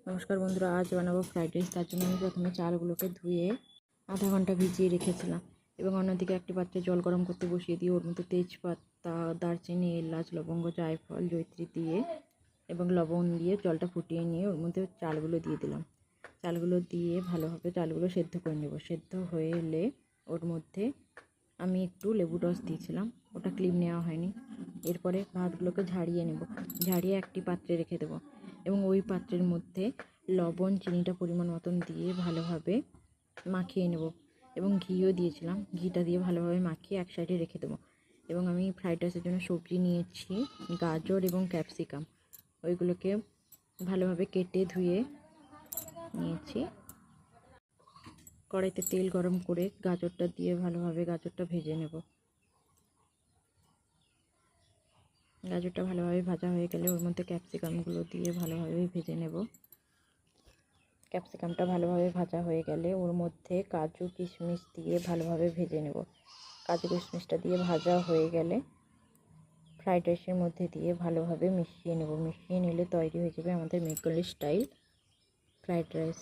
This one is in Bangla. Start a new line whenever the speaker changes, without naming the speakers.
নমস্কার বন্ধুরা, আজ বানাবো ফ্রাইড রাইস। তার জন্য আমি প্রথমে চালগুলোকে ধুয়ে আধা ঘন্টা ভিজিয়ে রেখেছিলাম এবং অন্যদিকে একটি পাত্রে জল গরম করতে বসিয়ে দিয়ে ওর মধ্যে তেজপাতা, দারচিনি, এলাচ, লবঙ্গ, জায়ফল, জয়িত্রী দিয়ে এবং লবণ দিয়ে জলটা ফুটিয়ে নিয়ে ওর মধ্যে চালগুলো দিয়ে দিলাম। চালগুলো দিয়ে ভালোভাবে চালগুলো সেদ্ধ করে নেব। সেদ্ধ হয়ে এলে ওর মধ্যে আমি একটু লেবু রস দিয়েছিলাম, ওটা ক্লিপ নেওয়া হয়নি। এরপরে ভাতগুলোকে ঝাড়িয়ে নেব, ঝাড়িয়ে একটি পাত্রে রেখে দেবো এবং ওই পাত্রের মধ্যে লবণ, চিনিটা পরিমাণ মতন দিয়ে ভালোভাবে মাখিয়ে নেব এবং ঘিও দিয়েছিলাম, ঘিটা দিয়ে ভালোভাবে মাখিয়ে এক সাইডে রেখে দেবো। এবং আমি ফ্রাইড রাইসের জন্য সবজি নিয়েছি গাজর এবং ক্যাপসিকাম, ওইগুলোকে ভালোভাবে কেটে ধুয়ে নিয়েছি। কড়াইতে তেল গরম করে গাজরটা দিয়ে ভালোভাবে গাজরটা ভেজে নেব। গাজরটা ভালোভাবে ভাজা হয়ে গেলে ওর মধ্যে ক্যাপসিকামগুলো দিয়ে ভালোভাবে ভেজে নেব। ক্যাপসিকামটা ভালোভাবে ভাজা হয়ে গেলে ওর মধ্যে কাজু কিশমিশ দিয়ে ভালোভাবে ভেজে নেব। কাজু কিশমিশটা দিয়ে ভাজা হয়ে গেলে ফ্রাইড রাইসের মধ্যে দিয়ে ভালোভাবে মিশিয়ে নেব। মিশিয়ে নিলে তৈরি হয়ে যাবে আমাদের মেঘালয় স্টাইল ফ্রাইড রাইস।